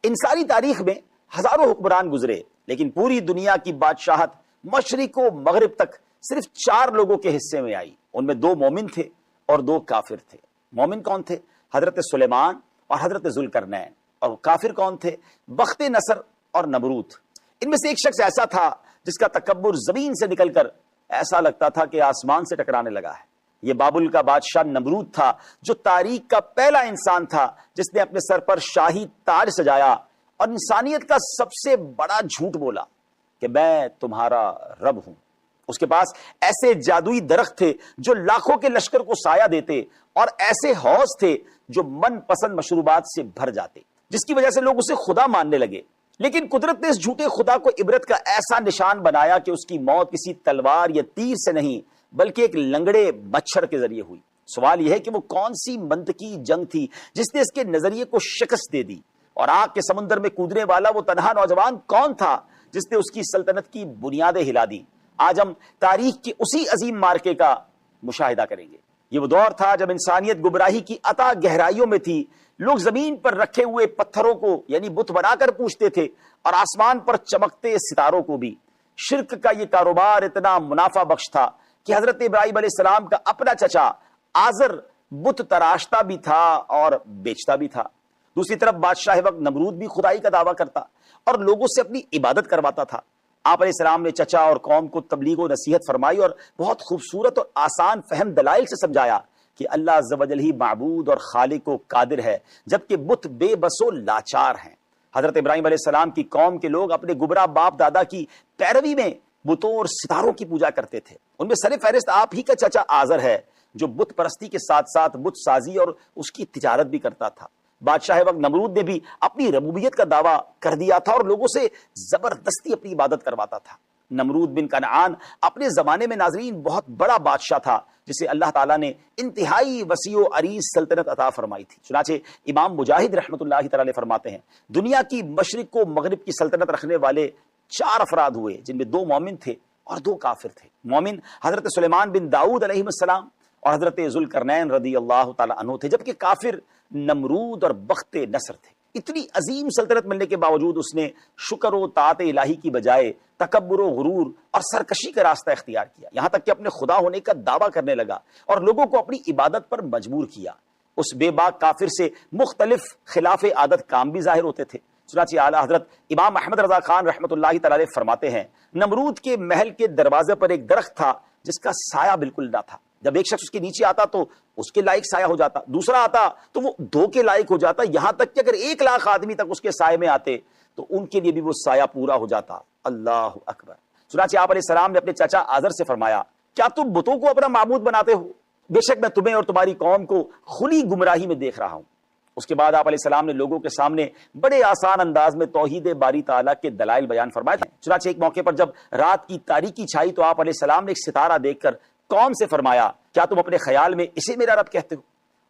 انسانی تاریخ میں ہزاروں حکمران گزرے، لیکن پوری دنیا کی بادشاہت مشرق و مغرب تک صرف 4 لوگوں کے حصے میں آئی۔ ان میں 2 مومن تھے اور 2 کافر تھے۔ مومن کون تھے؟ حضرت سلیمان اور حضرت ذوالقرنین۔ اور کافر کون تھے؟ بخت نصر اور نمرود۔ ان میں سے ایک شخص ایسا تھا جس کا تکبر زمین سے نکل کر ایسا لگتا تھا کہ آسمان سے ٹکرانے لگا ہے۔ یہ بابل کا بادشاہ نمرود تھا، جو تاریخ کا پہلا انسان تھا جس نے اپنے سر پر شاہی تاج سجایا اور انسانیت کا سب سے بڑا جھوٹ بولا کہ میں تمہارا رب ہوں۔ اس کے پاس ایسے جادوئی درخت تھے جو لاکھوں کے لشکر کو سایہ دیتے، اور ایسے حوض تھے جو من پسند مشروبات سے بھر جاتے، جس کی وجہ سے لوگ اسے خدا ماننے لگے۔ لیکن قدرت نے اس جھوٹے خدا کو عبرت کا ایسا نشان بنایا کہ اس کی موت کسی تلوار یا تیر سے نہیں بلکہ ایک لنگڑے مچھر کے ذریعے ہوئی۔ سوال یہ ہے کہ وہ کون سی منطقی جنگ تھی جس نے اس کے نظریے کو شکست دے دی، اور آگ کے سمندر میں کودنے والا وہ تنہا نوجوان کون تھا جس نے اس کی سلطنت کی بنیادیں ہلا دی؟ آج ہم تاریخ کے اسی عظیم مارکے کا مشاہدہ کریں گے۔ یہ وہ دور تھا جب انسانیت گمراہی کی عطا گہرائیوں میں تھی۔ لوگ زمین پر رکھے ہوئے پتھروں کو یعنی بت بنا کر پوجتے تھے، اور آسمان پر چمکتے ستاروں کو بھی۔ شرک کا یہ کاروبار اتنا منافع بخش تھا کہ حضرت ابراہیم علیہ السلام کا اپنا چچا آزر بت تراشتا بھی تھا اور بیچتا بھی تھا۔ دوسری طرف بادشاہ وقت نمرود بھی خدائی کا دعویٰ کرتا اور لوگوں سے اپنی عبادت کرواتا تھا۔ آپ علیہ السلام نے چچا اور قوم کو تبلیغ و نصیحت فرمائی اور بہت خوبصورت اور آسان فہم دلائل سے سمجھایا کہ اللہ عز و جل ہی معبود اور خالق و قادر ہے، جبکہ بت بے بس و لاچار ہیں۔ حضرت ابراہیم علیہ السلام کی قوم کے لوگ اپنے گمراہ باپ دادا کی پیروی میں بتوں اور ستاروں کی پوجا کرتے تھے۔ ان میں سر فہرست آپ ہی کا چچا آزر ہے، جو بت پرستی کے ساتھ ساتھ بت سازی اور اس کی تجارت بھی کرتا تھا۔ بادشاہ وقت نمرود نے بھی اپنی ربوبیت کا دعویٰ کر دیا تھا اور لوگوں سے زبردستی اپنی عبادت کرواتا تھا۔ نمرود بن کنعان اپنے زمانے میں ناظرین بہت بڑا بادشاہ تھا، جسے اللہ تعالیٰ نے انتہائی وسیع و عریض سلطنت عطا فرمائی تھی۔ چنانچہ امام مجاہد رحمۃ اللہ تعالی علیہ فرماتے ہیں، دنیا کی مشرق و مغرب کی سلطنت رکھنے والے 4 افراد ہوئے، جن میں 2 مومن تھے اور 2 کافر تھے۔ مومن حضرت سلیمان بن داؤد علیہ السلام اور حضرت ذوالقرنین رضی اللہ تعالی عنہ تھے، جبکہ کافر نمرود اور بخت نصر تھے۔ اتنی عظیم سلطنت ملنے کے باوجود اس نے شکر و طاعت الہی کی بجائے تکبر و غرور اور سرکشی کا راستہ اختیار کیا، یہاں تک کہ اپنے خدا ہونے کا دعویٰ کرنے لگا اور لوگوں کو اپنی عبادت پر مجبور کیا۔ اس بے باک کافر سے مختلف خلاف عادت کام بھی ظاہر ہوتے تھے۔ چنانچہ اعلیٰ حضرت امام احمد رضا خان رحمۃ اللہ تعالی علیہ فرماتے ہیں، نمرود کے محل کے دروازے پر ایک درخت تھا جس کا سایہ بالکل نہ تھا۔ جب ایک شخص اس کے نیچے آتا تو اس کے لائق سایہ ہو جاتا، دوسرا آتا تو وہ 2 کے لائق ہو جاتا، یہاں تک کہ اگر 1 لاکھ آدمی تک اس کے سائے میں آتے تو ان کے لیے بھی وہ سایہ پورا ہو جاتا۔ اللہ اکبر۔ چنانچہ آپ علیہ السلام نے اپنے چچا آزر سے فرمایا، کیا تم بتوں کو اپنا معبود بناتے ہو؟ بے شک میں تمہیں اور تمہاری قوم کو کھلی گمراہی میں دیکھ رہا ہوں۔ اس کے بعد آپ علیہ السلام نے لوگوں کے سامنے بڑے آسان انداز میں توحید باری تعالیٰ کے دلائل بیان فرمائے تھے۔ چنانچہ ایک موقع پر جب رات کی تاریکی چھائی تو آپ علیہ السلام نے ایک ستارہ دیکھ کر قوم سے فرمایا، کیا تم اپنے خیال میں اسے میرا رب کہتے ہو؟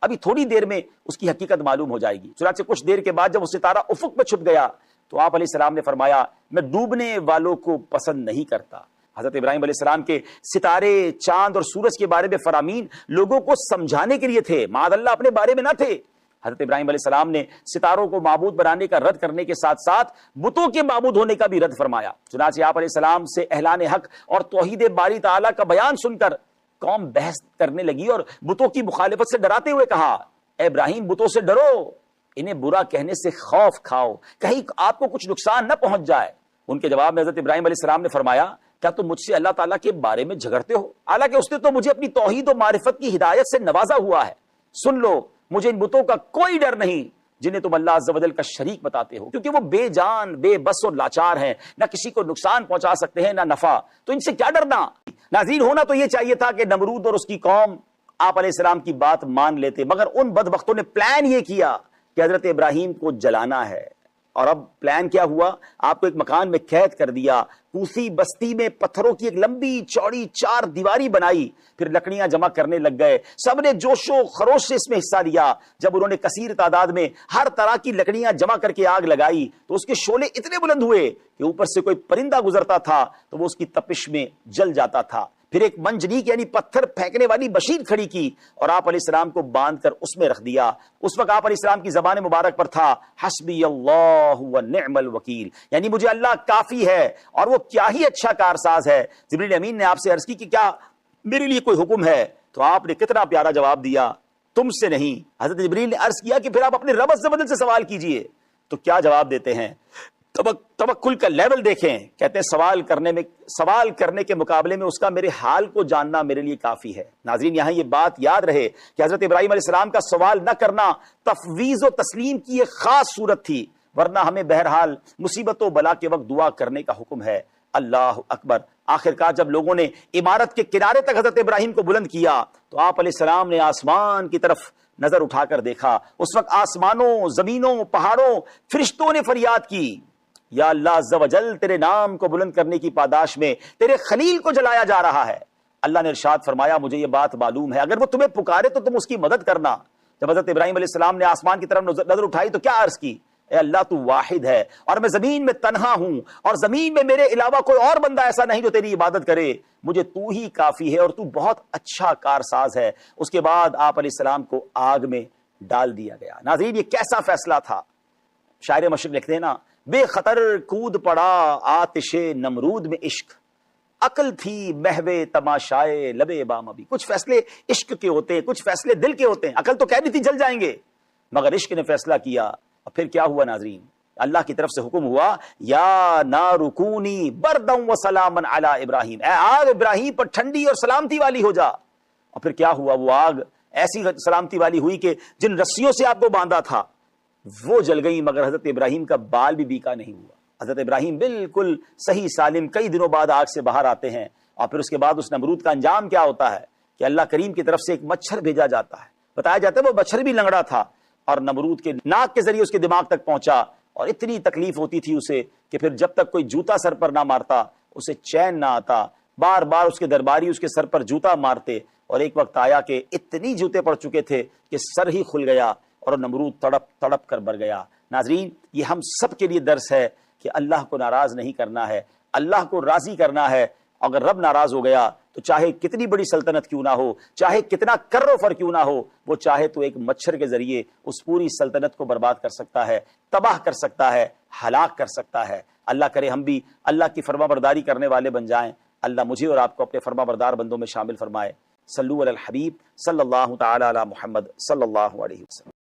ابھی تھوڑی دیر میں اس کی حقیقت معلوم ہو جائے گی۔ چنانچہ کچھ دیر کے بعد جب وہ ستارہ افق میں چھپ گیا تو آپ علیہ السلام نے فرمایا، میں ڈوبنے والوں کو پسند نہیں کرتا۔ حضرت ابراہیم علیہ السلام کے ستارے، چاند اور سورج کے بارے میں فرامین لوگوں کو سمجھانے کے لیے تھے، معاذ اللہ اپنے بارے میں نہ تھے۔ حضرت ابراہیم علیہ السلام نے ستاروں کو معبود بنانے کا رد کرنے کے ساتھ ساتھ بتوں کے معبود ہونے کا بھی رد فرمایا۔ چنانچہ آپ علیہ السلام سے اعلان حق اور توحید باری تعالیٰ کا بیان سن کر قوم بحث کرنے لگی اور بتوں کی مخالفت سے ڈراتے ہوئے کہا، اے ابراہیم بتوں سے ڈرو، انہیں برا کہنے سے خوف کھاؤ، کہیں آپ کو کچھ نقصان نہ پہنچ جائے۔ ان کے جواب میں حضرت ابراہیم علیہ السلام نے فرمایا، کیا تم مجھ سے اللہ تعالیٰ کے بارے میں جھگڑتے ہو؟ حالانکہ اس نے تو مجھے اپنی توحید و معرفت کی ہدایت سے نوازا ہوا ہے۔ سن لو، مجھے ان بتوں کا کوئی ڈر نہیں جنہیں تم اللہ عز و جل کا شریک بتاتے ہو، کیونکہ وہ بے جان، بے بس اور لاچار ہیں، نہ کسی کو نقصان پہنچا سکتے ہیں نہ نفع، تو ان سے کیا ڈرنا۔ ناظرین، ہونا تو یہ چاہیے تھا کہ نمرود اور اس کی قوم آپ علیہ السلام کی بات مان لیتے، مگر ان بدبختوں نے پلان یہ کیا کہ حضرت ابراہیم کو جلانا ہے۔ اور اب پلان کیا ہوا؟ آپ کو ایک مکان میں قید کر دیا، کوسی بستی میں پتھروں کی ایک لمبی چوڑی 4 دیواری بنائی، پھر لکڑیاں جمع کرنے لگ گئے۔ سب نے جوش و خروش سے اس میں حصہ لیا۔ جب انہوں نے کثیر تعداد میں ہر طرح کی لکڑیاں جمع کر کے آگ لگائی تو اس کے شعلے اتنے بلند ہوئے کہ اوپر سے کوئی پرندہ گزرتا تھا تو وہ اس کی تپش میں جل جاتا تھا۔ پھر ایک منجنیق یعنی پتھر پھینکنے والی مشین کھڑی کی اور آپ علیہ السلام کو باندھ کر اس میں رکھ دیا۔ اس وقت آپ علیہ السلام کی زبان مبارک پر تھا حسبی اللہ ونعم الوکیل، یعنی مجھے اللہ کافی ہے اور وہ کیا ہی اچھا کارساز ہے۔ جبریل امین نے آپ سے عرض کی کہ کیا میرے لیے کوئی حکم ہے؟ تو آپ نے کتنا پیارا جواب دیا، تم سے نہیں۔ حضرت جبریل نے عرض کیا کہ پھر آپ اپنے رب عز و جل سے سوال کیجئے، تو کیا جواب دیتے ہیں؟ توکل کا لیول دیکھیں، کہتے ہیں سوال کرنے کے مقابلے میں اس کا میرے حال کو جاننا میرے لیے کافی ہے۔ ناظرین یہاں یہ بات یاد رہے کہ حضرت ابراہیم علیہ السلام کا سوال نہ کرنا تفویض و تسلیم کی ایک خاص صورت تھی، ورنہ ہمیں بہرحال مصیبت و بلا کے وقت دعا کرنے کا حکم ہے۔ اللہ اکبر۔ آخرکار جب لوگوں نے عمارت کے کنارے تک حضرت ابراہیم کو بلند کیا تو آپ علیہ السلام نے آسمان کی طرف نظر اٹھا کر دیکھا۔ اس وقت آسمانوں، زمینوں، پہاڑوں، فرشتوں نے فریاد کی، یا اللہ عز و جل تیرے نام کو بلند کرنے کی پاداش میں تیرے خلیل کو جلایا جا رہا ہے۔ اللہ نے ارشاد فرمایا مجھے یہ بات معلوم ہے، اگر وہ تمہیں پکارے تو تم اس کی مدد کرنا۔ جب حضرت ابراہیم علیہ السلام نے آسمان کی طرف نظر اٹھائی تو کیا عرض کی؟ اے اللہ تو واحد ہے اور میں زمین میں تنہا ہوں اور زمین میں میرے علاوہ کوئی اور بندہ ایسا نہیں جو تیری عبادت کرے، مجھے تو ہی کافی ہے اور تو بہت اچھا کارساز ہے۔ اس کے بعد آپ علیہ السلام کو آگ میں ڈال دیا گیا۔ ناظرین یہ کیسا فیصلہ تھا؟ شاعر مشرق لکھتے ہیں نا، بے خطر کود پڑا آتش نمرود میں عشق، عقل تھی محو تماشائے لبے بام ابھی۔ کچھ فیصلے عشق کے ہوتے ہیں، کچھ فیصلے دل کے ہوتے ہیں۔ عقل تو کہہ رہی تھی جل جائیں گے، مگر عشق نے فیصلہ کیا۔ اور پھر کیا ہوا ناظرین؟ اللہ کی طرف سے حکم ہوا یا نار کونی بردا و سلاما علی ابراہیم، اے آگ ابراہیم پر ٹھنڈی اور سلامتی والی ہو جا۔ اور پھر کیا ہوا؟ وہ آگ ایسی سلامتی والی ہوئی کہ جن رسیوں سے آپ کو باندھا تھا وہ جل گئی، مگر حضرت ابراہیم کا بال بھی بیکا نہیں ہوا۔ حضرت ابراہیم بالکل صحیح سالم کئی دنوں بعد آگ سے باہر آتے ہیں۔ اور پھر اس کے بعد اس نمرود کا انجام کیا ہوتا ہے کہ اللہ کریم کی طرف سے ایک مچھر بھیجا جاتا ہے۔ بتایا جاتا ہے وہ مچھر بھی لنگڑا تھا اور نمرود کے ناک کے ذریعے اس کے دماغ تک پہنچا، اور اتنی تکلیف ہوتی تھی اسے کہ پھر جب تک کوئی جوتا سر پر نہ مارتا اسے چین نہ آتا۔ بار بار اس کے درباری اس کے سر پر جوتا مارتے، اور ایک وقت آیا کہ اتنی جوتے پڑ چکے تھے کہ سر ہی کھل گیا اور نمرود تڑپ تڑپ کر مر گیا۔ ناظرین یہ ہم سب کے لیے درس ہے کہ اللہ کو ناراض نہیں کرنا ہے، اللہ کو راضی کرنا ہے۔ اگر رب ناراض ہو گیا تو چاہے کتنی بڑی سلطنت کیوں نہ ہو، چاہے کتنا کر و فر کیوں نہ ہو، وہ چاہے تو ایک مچھر کے ذریعے اس پوری سلطنت کو برباد کر سکتا ہے، تباہ کر سکتا ہے، ہلاک کر سکتا ہے۔ اللہ کرے ہم بھی اللہ کی فرما برداری کرنے والے بن جائیں۔ اللہ مجھے اور آپ کو اپنے فرما بردار بندوں میں شامل فرمائے۔ صلو علی الحبیب صلی اللہ تعالی علی محمد صلی اللہ علیہ وسلم۔